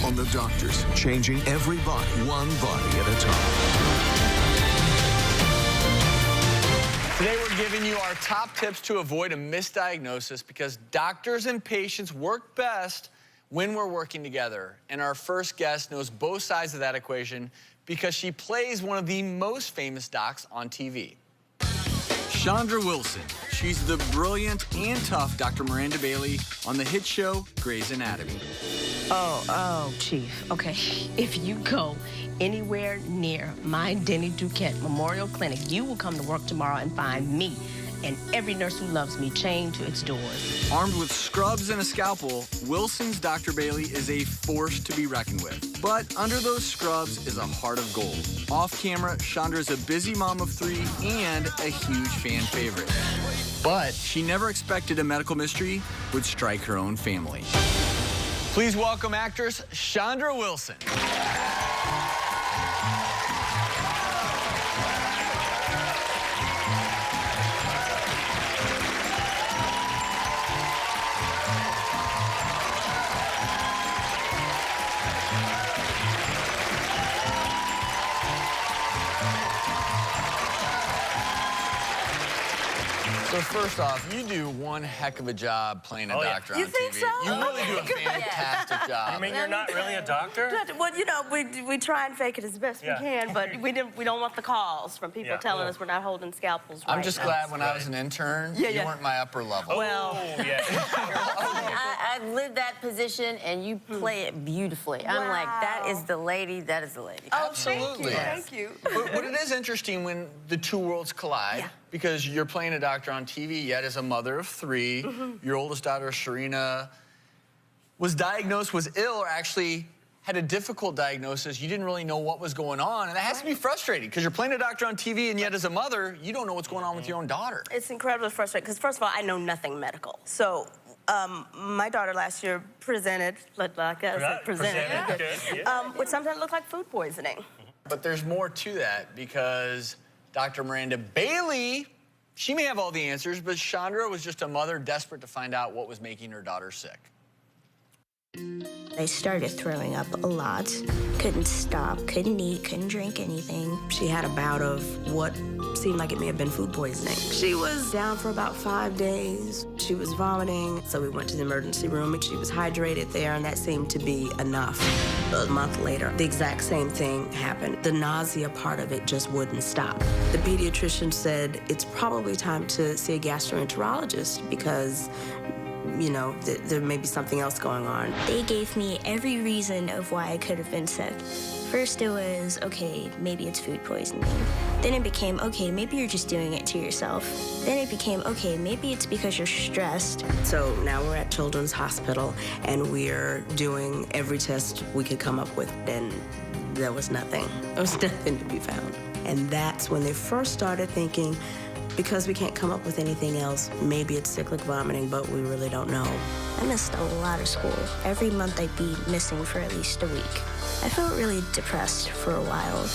on the doctors, changing every body, one body at a time. Today we're giving you our top tips to avoid a misdiagnosis because doctors and patients work best when we're working together. And our first guest knows both sides of that equation because she plays one of the most famous docs on TV. Chandra Wilson. She's the brilliant and tough Dr. Miranda Bailey on the hit show Grey's Anatomy. Oh, Chief. Okay, if you go anywhere near my Denny Duquette Memorial Clinic, you will come to work tomorrow and find me and every nurse who loves me chained to its doors. Armed with scrubs and a scalpel, Wilson's Dr. Bailey is a force to be reckoned with. But under those scrubs is a heart of gold. Off camera, Chandra's a busy mom of 3 and a huge fan favorite. But she never expected a medical mystery would strike her own family. Please welcome actress Chandra Wilson. So first off, you do one heck of a job playing a doctor on TV. You think so? You really do a fantastic job. You mean you're not really a doctor? Well, you know, we try and fake it as best we can, but we don't want the calls from people telling us we're not holding scalpels right I'm just glad when I was an intern, you weren't my upper level. Well, I lived that position, and you play it beautifully. I'm like, that is the lady, that is the lady. oh, Absolutely. Thank you. But it is interesting when the two worlds collide, because you're playing a doctor on TV, yet as a mother of 3, your oldest daughter, Sharina, was diagnosed, was ill, or actually had a difficult diagnosis. You didn't really know what was going on, and that has to be frustrating, because you're playing a doctor on TV, and yet as a mother, you don't know what's going on with your own daughter. It's incredibly frustrating, because first of all, I know nothing medical. So my daughter last year presented, with something that looked like food poisoning. But there's more to that, because Dr. Miranda Bailey, she may have all the answers, but Chandra was just a mother desperate to find out what was making her daughter sick. I started throwing up a lot. Couldn't stop, couldn't eat, couldn't drink anything. She had a bout of what seemed like it may have been food poisoning. She was down for about 5 days. She was vomiting, so we went to the emergency room, and she was hydrated there, and that seemed to be enough. A month later, the exact same thing happened. The nausea part of it just wouldn't stop. The pediatrician said it's probably time to see a gastroenterologist because you know, there may be something else going on. They gave me every reason of why I could have been sick. First it was, okay, maybe it's food poisoning. Then it became, okay, maybe you're just doing it to yourself. Then it became, okay, maybe it's because you're stressed. So now we're at Children's Hospital, and we're doing every test we could come up with, and there was nothing. There was nothing to be found. And that's when they first started thinking, because we can't come up with anything else, maybe it's cyclic vomiting, but we really don't know. I missed a lot of school. Every month I'd be missing for at least a week. I felt really depressed for a while.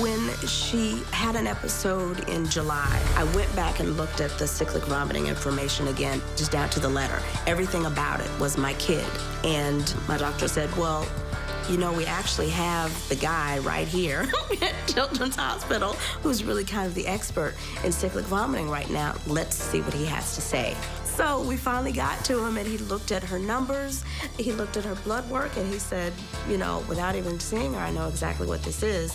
When she had an episode in July, I went back and looked at the cyclic vomiting information again, just down to the letter. Everything about it was my kid. And my doctor said, well, you know, we actually have the guy right here at Children's Hospital who's really kind of the expert in cyclic vomiting right now. Let's see what he has to say. So we finally got to him, and he looked at her numbers, he looked at her blood work, and he said, you know, without even seeing her, I know exactly what this is.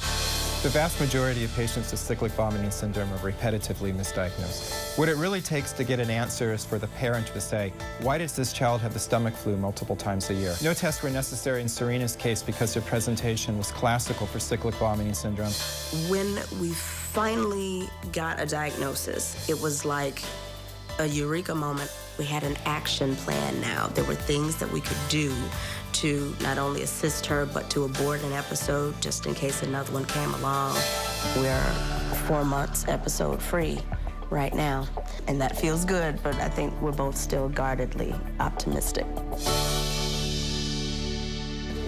The vast majority of patients with cyclic vomiting syndrome are repetitively misdiagnosed. What it really takes to get an answer is for the parent to say, why does this child have the stomach flu multiple times a year? No tests were necessary in Serena's case because her presentation was classical for cyclic vomiting syndrome. When we finally got a diagnosis, it was like a eureka moment. We had an action plan now. There were things that we could do to not only assist her, but to abort an episode just in case another one came along. We're 4 months episode free right now, and that feels good, but I think we're both still guardedly optimistic.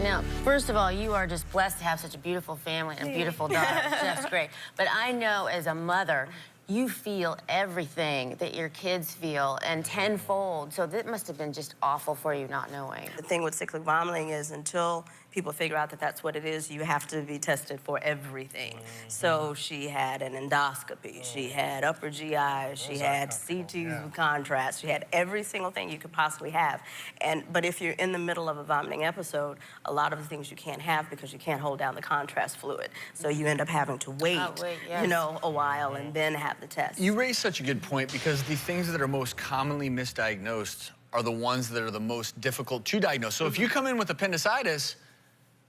Now, first of all, you are just blessed to have such a beautiful family and a beautiful daughter. It's just great. But I know as a mother, you feel everything that your kids feel, and tenfold. So that must have been just awful for you not knowing. The thing with cyclic vomiting is until people figure out that that's what it is, you have to be tested for everything. So she had an endoscopy, she had upper GI, she had CTs with contrast, she had every single thing you could possibly have. But if you're in the middle of a vomiting episode, a lot of the things you can't have because you can't hold down the contrast fluid. So you end up having to wait, you know, a while and then have the test. You raised such a good point, because the things that are most commonly misdiagnosed are the ones that are the most difficult to diagnose. So if you come in with appendicitis,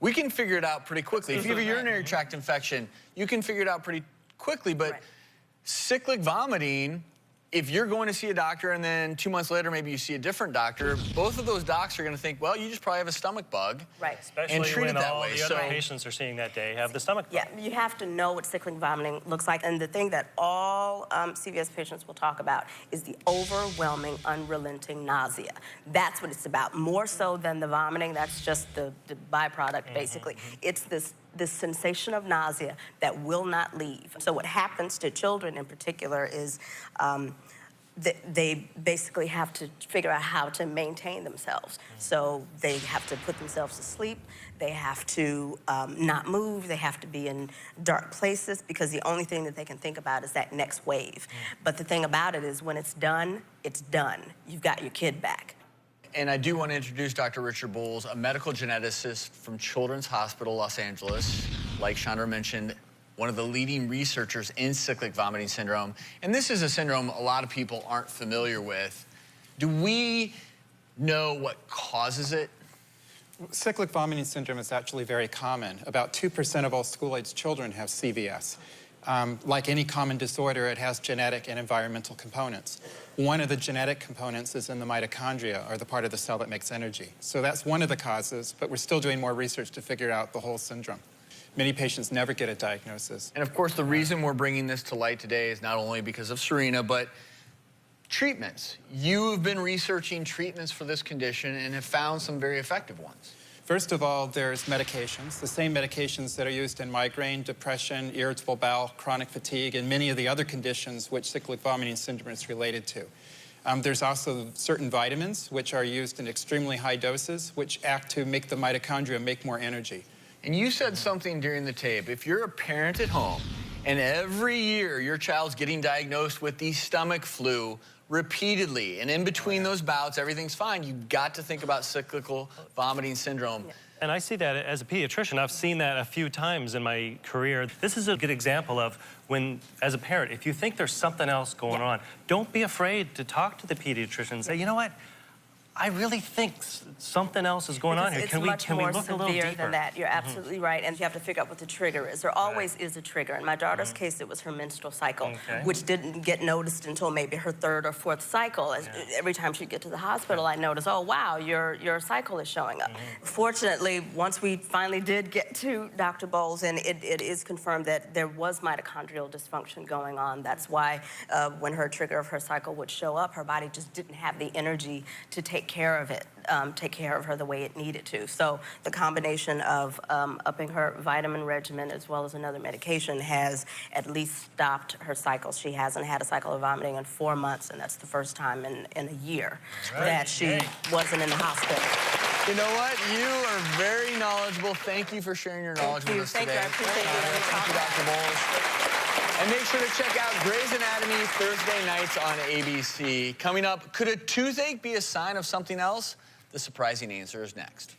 we can figure it out pretty quickly. If you have a urinary tract infection, you can figure it out pretty quickly. But cyclic vomiting, if you're going to see a doctor and then 2 months later maybe you see a different doctor, both of those docs are going to think, well, you just probably have a stomach bug. Right. Especially and treat when it that all way. the other patients are seeing that day have the stomach bug. Yeah, you have to know what cyclic vomiting looks like. And the thing that all CVS patients will talk about is the overwhelming, unrelenting nausea. That's what it's about. More so than the vomiting, that's just the byproduct, basically. It's this sensation of nausea that will not leave. So what happens to children in particular is they basically have to figure out how to maintain themselves. So they have to put themselves to sleep, they have to not move, they have to be in dark places, because the only thing that they can think about is that next wave. But the thing about it is, when it's done, it's done. You've got your kid back. And I do want to introduce Dr. Richard Bowles, a medical geneticist from Children's Hospital, Los Angeles. Like Chandra mentioned, one of the leading researchers in cyclic vomiting syndrome. And this is a syndrome a lot of people aren't familiar with. Do we know what causes it? Cyclic vomiting syndrome is actually very common. About 2% of all school-aged children have CVS. Like any common disorder, it has genetic and environmental components. One of the genetic components is in the mitochondria, or the part of the cell that makes energy. So that's one of the causes, but we're still doing more research to figure out the whole syndrome. Many patients never get a diagnosis. And of course, the reason we're bringing this to light today is not only because of Serena, but treatments. You've been researching treatments for this condition and have found some very effective ones. First of all, there's medications, the same medications that are used in migraine, depression, irritable bowel, chronic fatigue, and many of the other conditions which cyclic vomiting syndrome is related to. There's also certain vitamins which are used in extremely high doses, which act to make the mitochondria make more energy. And you said something during the tape. If you're a parent at home and every year your child's getting diagnosed with the stomach flu repeatedly, and in between those bouts, everything's fine, you've got to think about cyclical vomiting syndrome. And I see that as a pediatrician. I've seen that a few times in my career. This is a good example of when, as a parent, if you think there's something else going on, don't be afraid to talk to the pediatrician and say, you know what, I really think something else is going on here. Can we look a little deeper? It's much more severe than that. You're absolutely right. And you have to figure out what the trigger is. There always is a trigger. In my daughter's case, it was her menstrual cycle, which didn't get noticed until maybe her third or fourth cycle. Every time she'd get to the hospital, I noticed, oh, wow, your cycle is showing up. Fortunately, once we finally did get to Dr. Bowles, and it is confirmed that there was mitochondrial dysfunction going on. That's why when her trigger of her cycle would show up, her body just didn't have the energy to take care of it, take care of her the way it needed to. So the combination of upping her vitamin regimen as well as another medication has at least stopped her cycle. She hasn't had a cycle of vomiting in 4 months, and that's the first time in a year that she wasn't in the hospital. You know what? You are very knowledgeable. Thank you for sharing your knowledge with us today. Thank you. I appreciate it. Thank you, Dr. Bowles. And make sure to check out Grey's Anatomy Thursday nights on ABC. Coming up, could a toothache be a sign of something else? The surprising answer is next.